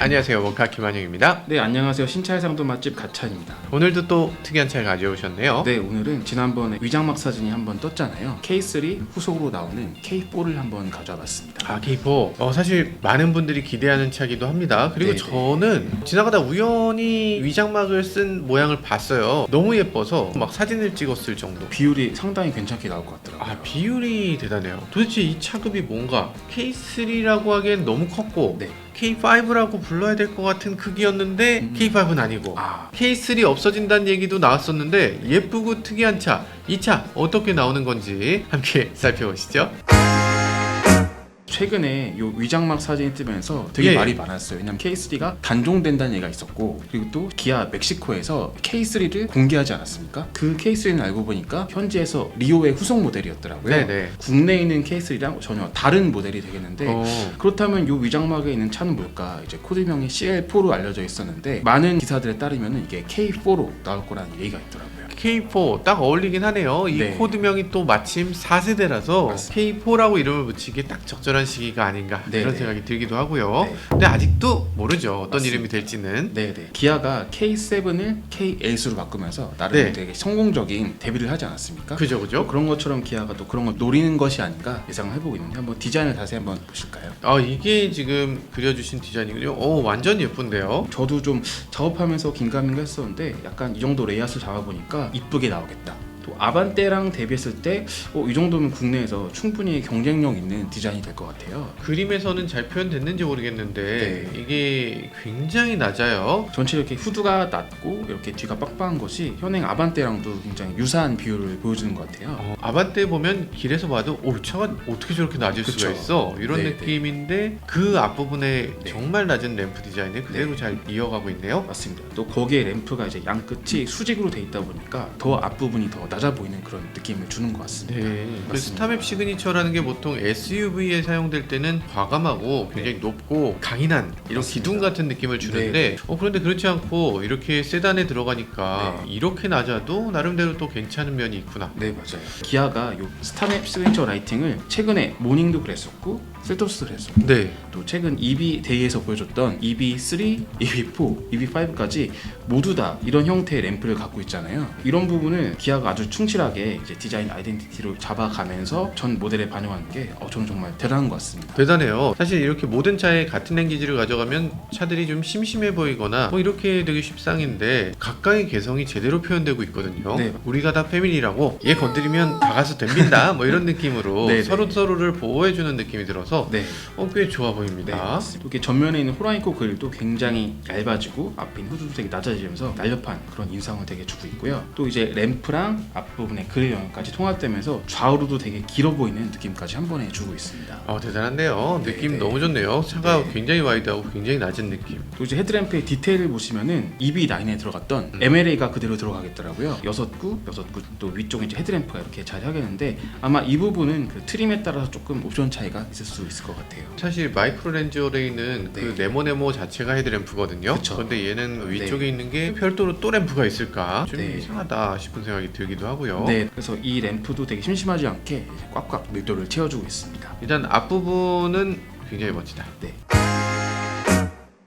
안녕하세요, 원카 김한영입니다. 네, 안녕하세요. 신차의 상도 맛집 가찬입니다. 오늘도 또 특이한 차를 가져오셨네요. 네, 오늘은 지난번에 위장막 사진이 한번 떴잖아요. K3 후속으로 나오는 K4를 한번 가져와 봤습니다. 아, K4. 사실 많은 분들이 기대하는 차기도 합니다. 그리고 네네. 저는 지나가다 우연히 위장막을 쓴 모양을 봤어요. 너무 예뻐서 막 사진을 찍었을 정도. 비율이 상당히 괜찮게 나올 것 같더라고요. 아, 비율이 대단해요. 도대체 이 차급이 뭔가 K3라고 하기엔 너무 컸고 네. K5라고 불러야 될 것 같은 크기였는데 K5는 아니고 K3 없어진다는 얘기도 나왔었는데 예쁘고 특이한 차, 이 차 어떻게 나오는 건지 함께 살펴보시죠. 최근에 요 위장막 사진이 뜨면서 되게 예. 말이 많았어요. 왜냐면 K3가 단종된다는 얘기가 있었고, 그리고 또 기아 멕시코에서 K3를 공개하지 않았습니까? 그 K3는 알고 보니까 현지에서 리오의 후속 모델이었더라고요. 네네. 국내에 있는 K3랑 전혀 다른 모델이 되겠는데, 그렇다면 요 위장막에 있는 차는 뭘까? 이제 코드명이 CL4로 알려져 있었는데 많은 기사들에 따르면 이게 K4로 나올 거라는 얘기가 있더라고요. K4 딱 어울리긴 하네요. 이 네. 코드명이 또 마침 4세대라서 맞습니다. K4라고 이름을 붙이기에 딱 적절한 시기가 아닌가 네네. 이런 생각이 들기도 하고요. 네. 근데 아직도 모르죠. 어떤 맞습니다. 이름이 될지는. 네네. 기아가 K7을 K8으로 바꾸면서 나름 네. 되게 성공적인 데뷔를 하지 않았습니까? 그죠. 그런 것처럼 기아가 또 그런 걸 노리는 것이 아닌가 예상을 해보고 있는데, 한번 디자인을 다시 한번 보실까요? 이게 지금 그려주신 디자인이군요. 완전 예쁜데요. 저도 좀 작업하면서 긴가민가 했었는데 약간 이 정도 레이아웃을 잡아보니까 이쁘게 나오겠다. 또 아반떼랑 대비했을 때 이 정도면 국내에서 충분히 경쟁력 있는 디자인이 될 것 같아요. 그림에서는 잘 표현됐는지 모르겠는데 네. 이게 굉장히 낮아요. 전체 이렇게 후드가 낮고 이렇게 뒤가 빡빡한 것이 현행 아반떼랑도 굉장히 유사한 비율을 보여주는 것 같아요. 아반떼 보면 길에서 봐도 차가 어떻게 저렇게 낮을 그쵸. 수가 있어 이런 네, 느낌인데 그 앞부분에 네. 정말 낮은 램프 디자인을 그대로 네. 잘 이어가고 있네요. 맞습니다. 또 거기에 램프가 이제 양 끝이 수직으로 돼 있다 보니까 더 앞부분이 더 낮아 보이는 그런 느낌을 주는 것 같습니다. 네, 그 맞습니다. 스타맵 시그니처라는 게 보통 SUV에 사용될 때는 과감하고 굉장히 높고 강인한 이런 맞습니다. 기둥 같은 느낌을 주는데 그런데 그렇지 않고 이렇게 세단에 들어가니까 이렇게 낮아도 나름대로 또 괜찮은 면이 있구나. 네, 맞아요. 기아가 요 스타맵 시그니처 라이팅을 최근에 모닝도 그랬었고 셀토스도 그랬었고, 네. 또 최근 EV 대회에서 보여줬던 EV3, EV4, EV5까지 모두 다 이런 형태의 램프를 갖고 있잖아요. 이런 부분을 기아가 아주 충실하게 이제 디자인 아이덴티티로 잡아가면서 전 모델에 반영하는 게 저는 정말 대단한 것 같습니다. 대단해요. 사실 이렇게 모든 차에 같은 랭귀지를 가져가면 차들이 좀 심심해 보이거나 이렇게 되게 쉽상인데 가까이 개성이 제대로 표현되고 있거든요. 네. 우리가 다 패밀리라고 얘 건드리면 다 가서 됩니다. 이런 느낌으로 네, 서로 네. 서로를 보호해주는 느낌이 들어서 네. 꽤 좋아 네, 보입니다. 맞습니다. 이렇게 전면에 있는 호라이코 그릴도 굉장히 얇아지고 앞에 있는 후드색이 낮아지면서 날렵한 그런 인상을 되게 주고 있고요. 또 이제 램프랑 앞부분의 그릴 영역까지 통합되면서 좌우로도 되게 길어 보이는 느낌까지 한 번에 주고 있습니다. 대단한데요. 네, 느낌 네. 너무 좋네요. 차가 네. 굉장히 와이드하고 굉장히 낮은 느낌. 또 이제 헤드램프의 디테일을 보시면은 EV9에 들어갔던 MLA가 그대로 들어가겠더라고요. 6구 또 위쪽에 이제 헤드램프가 이렇게 잘 하겠는데, 아마 이 부분은 그 트림에 따라서 조금 옵션 차이가 있을 수 있을 것 같아요. 사실 마이크로 렌즈 어레이는 그 네. 네모네모 자체가 헤드램프거든요. 그쵸. 그런데 얘는 위쪽에 네. 있는 게 별도로 또 램프가 있을까 좀 네. 이상하다 싶은 생각이 들기도 하고요. 네, 그래서 이 램프도 되게 심심하지 않게 이제 꽉꽉 밀도를 채워주고 있습니다. 일단 앞부분은 굉장히 멋지다. 네.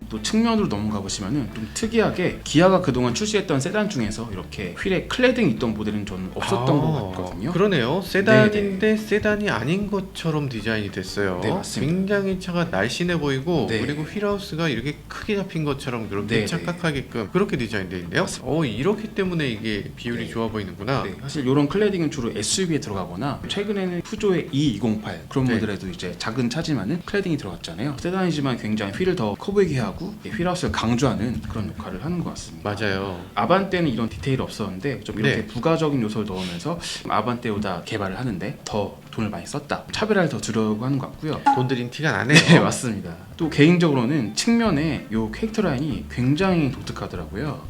또 측면으로 넘어가 보시면은 좀 특이하게 기아가 그동안 출시했던 세단 중에서 이렇게 휠에 클레딩이 있던 모델은 저는 없었던 것 같거든요. 그러네요. 세단인데 세단이 아닌 것처럼 디자인이 됐어요. 네, 맞습니다. 굉장히 차가 날씬해 보이고 네. 그리고 휠하우스가 이렇게 크게 잡힌 것처럼 그렇게 네, 착각하게끔 그렇게 디자인되어 있네요. 이렇기 때문에 이게 비율이 네. 좋아 보이는구나. 네, 사실 이런 클레딩은 주로 SUV에 들어가거나 최근에는 푸조의 E208 그런 네. 모델에도 이제 작은 차지만은 클레딩이 들어갔잖아요. 세단이지만 굉장히 휠을 더 커 보이게 하고 휠하우스를 강조하는 그런 역할을 하는 것 같습니다. 맞아요. 아반떼는 이런 디테일이 없었는데 좀 이렇게 네. 부가적인 요소를 넣으면서 아반떼보다 개발을 하는데 더 돈을 많이 썼다. 차별화를 더 두려고 하는 것 같고요. 돈 들인 티가 나네요. 네, 맞습니다. 또 개인적으로는 측면에 요 캐릭터 라인이 굉장히 독특하더라고요.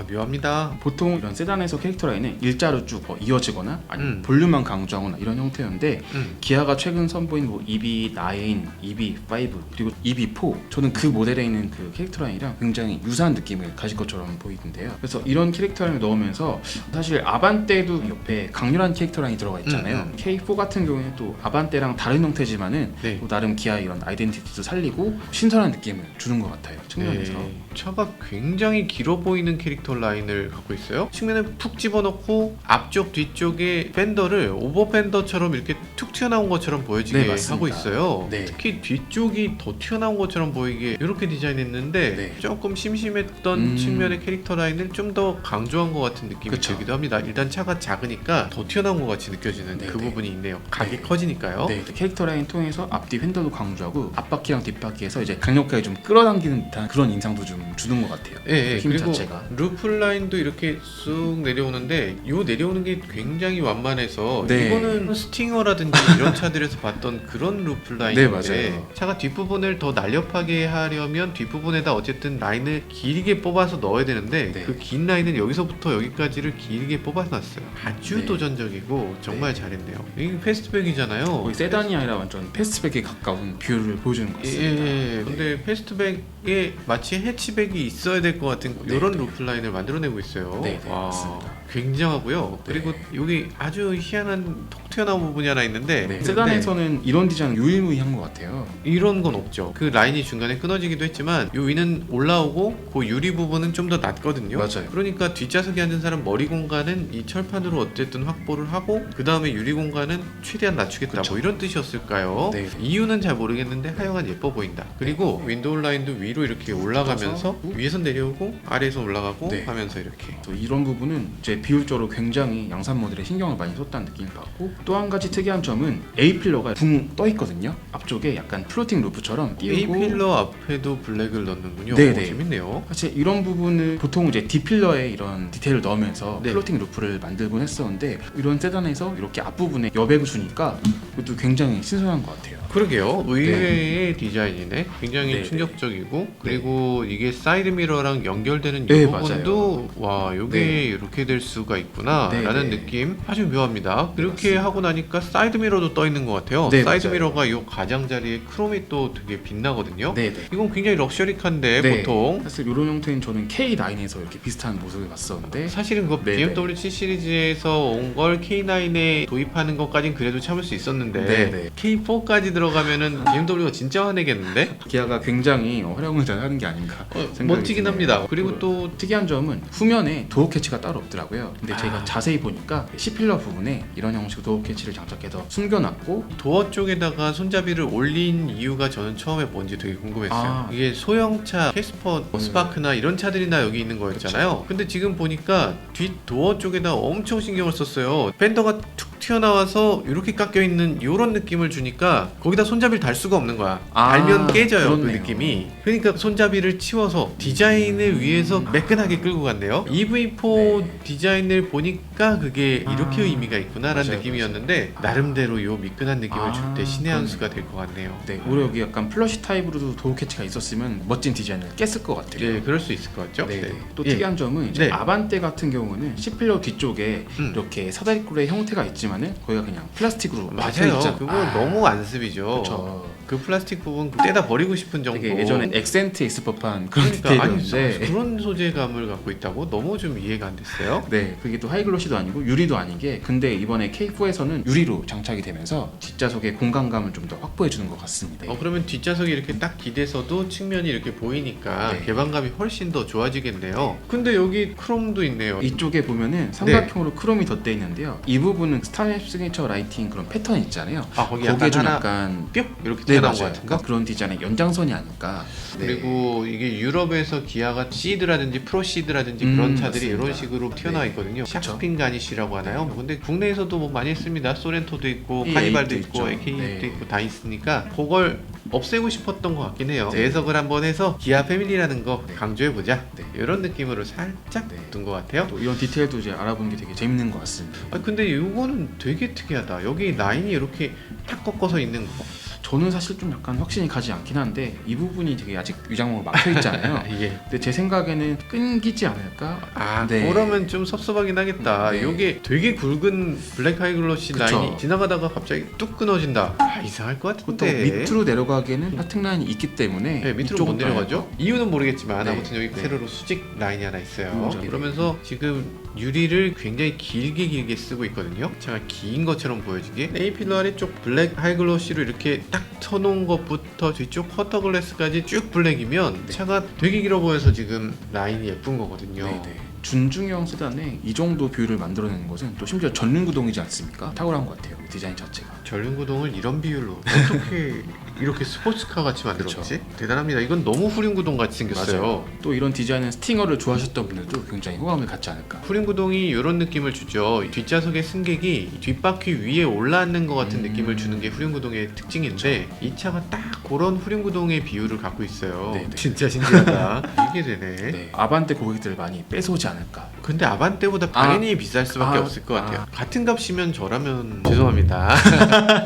묘합니다. 보통 이런 세단에서 캐릭터 라인은 일자로 쭉 이어지거나 아니면 볼륨만 강조하거나 이런 형태였는데, 기아가 최근 선보인 EV9, EV5 그리고 EV4, 저는 그 모델에 있는 그 캐릭터 라인이랑 굉장히 유사한 느낌을 가질 것처럼 보이던데요. 그래서 이런 캐릭터 라인을 넣으면서 사실 아반떼도 옆에 강렬한 캐릭터 라인이 들어가 있잖아요. K4 같은 같은 경우에는 또 아반떼랑 다른 형태지만은 네. 또 나름 기아의 이런 아이덴티티도 살리고 신선한 느낌을 주는 것 같아요. 측면에서. 네, 차가 굉장히 길어 보이는 캐릭터 라인을 갖고 있어요. 측면에 푹 집어넣고 앞쪽 뒤쪽에 팬더를 오버 팬더처럼 이렇게 툭 튀어나온 것처럼 보여지게 네, 맞습니다. 하고 있어요. 네. 특히 뒤쪽이 더 튀어나온 것처럼 보이게 이렇게 디자인했는데 네. 조금 심심했던 측면의 캐릭터 라인을 좀 더 강조한 것 같은 느낌이 그쵸. 들기도 합니다. 일단 차가 작으니까 더 튀어나온 것 같이 느껴지는 네, 그 네. 부분이 있네요. 각이 네. 커지니까요. 네, 캐릭터 라인 통해서 앞뒤 팬더도 강조하고 앞바퀴랑 뒷바퀴에서 이제 강력하게 좀 끌어당기는 듯한 그런 인상도 좀 주는 것 같아요. 예, 힘 그리고 자체가. 루프 라인도 이렇게 쑥 내려오는데 요 내려오는 게 굉장히 완만해서 네. 이거는 스팅어라든지 이런 차들에서 봤던 그런 루프 네, 라인인데 맞아요. 차가 뒷부분을 더 날렵하게 하려면 뒷부분에다 어쨌든 라인을 길게 뽑아서 넣어야 되는데 네. 그 긴 라인은 여기서부터 여기까지를 길게 뽑아서 놨어요. 아주 네. 도전적이고 정말 잘했네요. 이게 패스트백이잖아요. 거의 세단이 아니라 완전 패스트백에 가까운 뷰를 보여주는 것 같습니다. 예, 근데 패스트백에 마치 해치백이 있어야 될 것 같은 네, 이런 네. 루프 라인을 만들어내고 있어요. 네, 네, 맞습니다. 굉장하고요. 네. 그리고 여기 아주 희한한 톡 튀어나온 부분이 하나 있는데 네, 세단에서는 이런 디자인은 유일무이한 것 같아요. 이런 건 없죠. 그 라인이 중간에 끊어지기도 했지만 요 위는 올라오고 그 유리 부분은 좀 더 낮거든요. 맞아요. 그러니까 뒷좌석에 앉은 사람 머리 공간은 이 철판으로 어쨌든 확보를 하고 그 다음에 유리 공간은 최대한 낮추겠다. 그쵸. 뭐 이런 뜻이었을까요? 네. 이유는 잘 모르겠는데 하여간 예뻐 보인다. 그리고 윈도우 라인도 위로 이렇게 올라가면서 붙어서 위에서 내려오고 아래에서 올라가고 네. 하면서 이렇게 또 이런 부분은 이제 비율적으로 굉장히 양산 모델에 신경을 많이 썼다는 느낌을 받고 또 한 가지 특이한 점은 A 필러가 붕 떠 있거든요. 앞쪽에 약간 플로팅 루프처럼 A 띄우고 필러 앞에도 블랙을 넣는군요. 네, 오, 네. 재밌네요. 사실 이런 부분을 보통 이제 D 필러에 이런 디테일을 넣으면서 네. 플로팅 루프를 만들곤 했었는데 이런 세단에서 이렇게 앞부분에 여백을 주니까 그것도 굉장히 신선한 것 같아요. 그러게요. 의외의 디자인이네. 굉장히 네, 충격적이고 그리고 이게 사이드 미러랑 연결되는 이 네, 부분도 와 요게 네. 이렇게 될 수가 있구나 네, 라는 네. 느낌 아주 묘합니다. 그렇게 맞습니다. 하고 나니까 사이드 미러도 떠 있는 것 같아요. 네, 사이드 맞아요. 미러가 요 가장자리에 크롬이 또 되게 빛나거든요. 네네. 이건 굉장히 럭셔리한데 네. 보통 사실 이런 형태는 저는 K9에서 이렇게 비슷한 모습을 봤었는데 사실은 그 네, BMW 7 시리즈에서 온 걸 K9에 도입하는 것까진 그래도 참을 수 있었는데 네, 네. K4까지 들어가면은 BMW가 진짜 화내겠는데? 기아가 굉장히 활용을 잘 하는 게 아닌가 생각이 멋지긴 드네요. 합니다. 그리고 또 특이한 점은 후면에 도어 캐치가 따로 없더라고요. 근데 제가 아. 자세히 보니까 C필러 부분에 이런 형식 도어 캐치를 장착해서 숨겨놨고 도어 쪽에다가 손잡이를 올린 이유가 저는 처음에 뭔지 되게 궁금했어요. 아. 이게 소형차, 캐스퍼, 스파크나 이런 차들이나 여기 있는 거였잖아요. 근데 지금 보니까 뒷 도어 쪽에다 엄청 신경을 썼어요. 팬더가 툭 튀어나와서 이렇게 깎여 있는 이런 느낌을 주니까 거기다 손잡이를 달 수가 없는 거야. 아, 달면 깨져요. 그 그렇네요. 느낌이. 그러니까 손잡이를 치워서 디자인을 위해서 매끈하게 끌고 갔네요. EV4 디자인을 보니까 그게 이렇게 의미가 있구나라는 맞아요, 느낌이었는데 나름대로 요 미끈한 느낌을 줄 때 신의 한 그러네요. 수가 될 것 같네요. 네, 오히려 여기 약간 플러시 타입으로도 도어 캐치가 있었으면 멋진 디자인을 깼을 것 같아요. 네, 그럴 수 있을 것 같죠? 네, 네. 또 예. 특이한 점은 이제 네. 아반떼 같은 경우는 C필러 뒤쪽에 이렇게 사다리꼴의 형태가 있지만은 거기가 그냥 플라스틱으로 막혀 맞아요. 있잖아요. 그거 너무 안습이죠. 그렇죠. 그 플라스틱 부분 떼다 버리고 싶은 정도. 되게 예전에 액센트에 있을 법한 그런 그러니까 아니 디테일이었는데 그런 소재감을 갖고 있다고 너무 좀 이해가 안 됐어요. 네, 그게 또 하이글로시도 아니고 유리도 아닌 게 근데 이번에 K4에서는 유리로 장착이 되면서 뒷좌석의 공간감을 좀 더 확보해 주는 것 같습니다. 그러면 뒷좌석이 이렇게 딱 기대서도 측면이 이렇게 보이니까 네. 개방감이 훨씬 더 좋아지겠네요. 근데 여기 크롬도 있네요. 이쪽에 보면은 삼각형으로 크롬이 덧대 있는데요. 이 부분은 스타일 시그니처 라이팅 그런 패턴 있잖아요. 아 거기 거기에 좀 하나 약간 뿅 이렇게 네, 튀어나온 것 맞아요. 같은가? 그런 디자인의 연장선이 아닐까. 네. 그리고 이게 유럽에서 기아가 시드라든지 프로시드라든지 그런 차들이 맞습니다. 이런 식으로 튀어나와 네. 있거든요. 그쵸. 샥스핀 가니쉬라고 하나요? 근데 국내에서도 뭐 많이 했습니다. 소렌토도 있고 이 카니발도 에이트도 있고 있죠. AK도 네. 있고 다 있으니까 그걸 없애고 싶었던 것 같긴 해요. 네. 재해석을 한번 해서 기아 패밀리라는 거 네. 강조해보자. 네. 이런 느낌으로 살짝 네. 둔 것 같아요. 또 이런 디테일도 이제 알아보는 게 되게 재밌는 것 같습니다. 근데 이거는 되게 특이하다. 여기 라인이 이렇게 탁 꺾어서 있는 거. 저는 사실 좀 약간 확신이 가지 않긴 한데 이 부분이 되게 아직 위장으로 막혀 있잖아요. 예. 근데 제 생각에는 끊기지 않을까? 아, 네. 그러면 좀 섭섭하긴 하겠다. 네. 이게 되게 굵은 블랙 하이글로시 그쵸. 라인이 지나가다가 갑자기 뚝 끊어진다. 아, 이상할 것 그것도 같은데. 밑으로 내려가기에는 파팅 라인이 있기 때문에 네, 밑으로 이쪽은 못 내려가죠. 이유는 모르겠지만 네. 아무튼 여기 네. 세로로 수직 라인이 하나 있어요. 맞아요. 그러면서 지금 유리를 굉장히 길게 쓰고 있거든요. 차가 긴 것처럼 보여지게 A필러 아래쪽 블랙 하이글로시로 이렇게 딱 쳐놓은 것부터 뒤쪽 커터 글래스까지 쭉 블랙이면 네. 차가 되게 길어 보여서 지금 라인이 예쁜 거거든요. 네네. 준중형 세단에 이 정도 비율을 만들어내는 것은 또 심지어 전륜구동이지 않습니까? 탁월한 것 같아요. 디자인 자체가. 전륜구동을 이런 비율로 어떻게 이렇게 스포츠카 같이 만들었지? 대단합니다. 이건 너무 후륜구동 같이 생겼어요. 맞아요. 또 이런 디자인은 스팅어를 좋아하셨던 분들도 굉장히 호감을 갖지 않을까. 후륜구동이 이런 느낌을 주죠. 뒷좌석의 승객이 뒷바퀴 위에 올라앉는 것 같은 느낌을 주는 게 후륜구동의 특징인데 이 차가 딱 그런 후륜구동의 비율을 갖고 있어요. 네네. 진짜 신기하다. 이게 되네. 네. 아반떼 고객들 많이 뺏어오지 않을까. 근데 아반떼보다 당연히 비쌀 수밖에 없을 것 같아요. 같은 값이면 저라면 죄송합니다.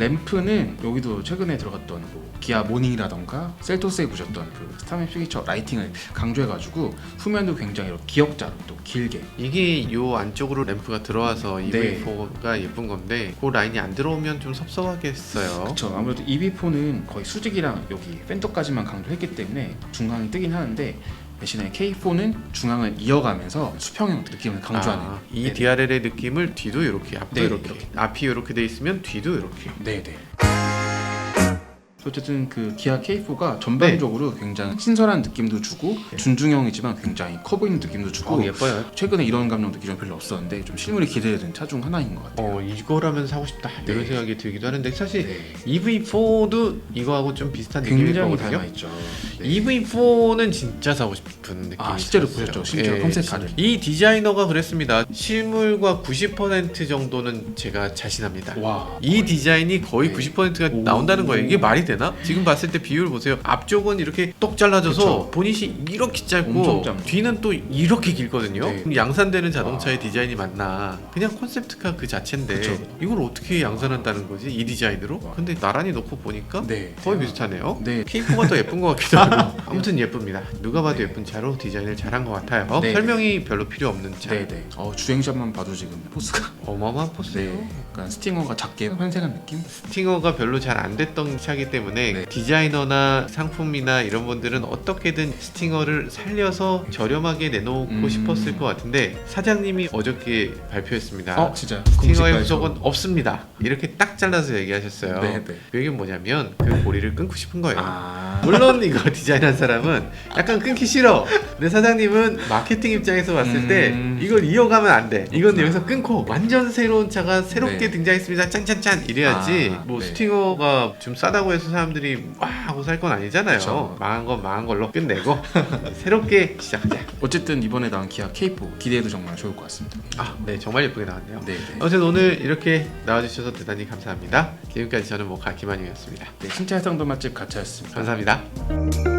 램프는 여기도 최근에 들어갔던 뭐 기아 모닝이라던가 셀토스에 보셨던 그 스타맨 시그니처 라이팅을 강조해가지고 후면도 굉장히 이렇게 기역자로 또 길게. 이게 요 안쪽으로 램프가 들어와서 네. EV4가 예쁜 건데 그 라인이 안 들어오면 좀 섭섭하겠어요. 그쵸. 아무래도 EV4는 거의 수직이랑 여기 펜더까지만 강조했기 때문에 중앙이 뜨긴 하는데 대신에 K4는 중앙을 이어가면서 수평형 느낌을 강조하는. 이 네네. DRL의 느낌을 뒤도 이렇게 앞도 네네, 이렇게 앞이 이렇게 돼 있으면 뒤도 이렇게. 네네. 어쨌든 그 기아 K4가 전반적으로 굉장히 신선한 느낌도 주고 준중형이지만 굉장히 커 보이는 느낌도 주고 예뻐요. 최근에 이런 감정도 기존에 별로 없었는데 좀 실물이 기대되는 차 중 하나인 것 같아요. 이거라면 사고 싶다 이런 네. 생각이 들기도 하는데 사실 네. EV4도 이거하고 좀 비슷한 느낌일 굉장히 거거든요. 닮아있죠. 네. EV4는 진짜 사고 싶은 느낌이 아, 실제로 있었어요. 보셨죠? 심지어 컨셉카를. 이 디자이너가 그랬습니다. 실물과 90% 정도는 제가 자신합니다. 와. 이 디자인이 거의 네. 90%가 오. 나온다는 거예요. 이게 말이 되나? 지금 봤을 때 비율 보세요. 앞쪽은 이렇게 똑 잘라져서 그쵸. 보닛이 이렇게 짧고 엄청 짧죠. 뒤는 또 이렇게 길거든요. 네. 그럼 양산되는 자동차의 디자인이 맞나? 그냥 콘셉트카 그 자체인데 그쵸. 이걸 어떻게 양산한다는 거지? 이 디자인으로? 근데 나란히 놓고 보니까 네. 거의 비슷하네요. 네. K4가 더 예쁜 것 같기도 하고 아무튼 예쁩니다. 누가 봐도 예쁜 차로 디자인을 잘한 것 같아요. 네. 설명이 별로 필요 없는 차. 네네. 주행샷만 봐도 지금 포스가. 어마어마한 포스예요. 네. 약간 스팅어가 작게 환생한 느낌? 스팅어가 별로 잘 안 됐던 차이기 때문에 네. 디자이너나 상품이나 이런 분들은 어떻게든 스팅어를 살려서 저렴하게 내놓고 싶었을 것 같은데 사장님이 어저께 발표했습니다. 진짜. 스팅어의 공식 후속은 발표. 없습니다. 이렇게 딱 잘라서 얘기하셨어요. 네, 네. 그 얘기는 뭐냐면 그 고리를 끊고 싶은 거예요. 아. 물론 이거 디자인한 사람은 약간 끊기 싫어. 근데 사장님은 마케팅 입장에서 봤을 때 이걸 이어가면 안 돼. 이건 여기서 끊고 완전 새로운 차가 새롭게 네. 등장했습니다. 짠짠짠 이래야지. 뭐 네. 스팅어가 좀 싸다고 해서 사람들이 와 하고 살 건 아니잖아요. 그쵸. 망한 건 망한 걸로 끝내고 새롭게 시작하자. 어쨌든 이번에 나온 기아 K4 기대해도 정말 좋을 것 같습니다. 네 정말 예쁘게 나왔네요. 네. 아무튼 오늘 이렇게 나와주셔서 대단히 감사합니다. 지금까지 저는 모카 김한용이었습니다. 네, 신차 해상도 맛집 가차였습니다. 감사합니다.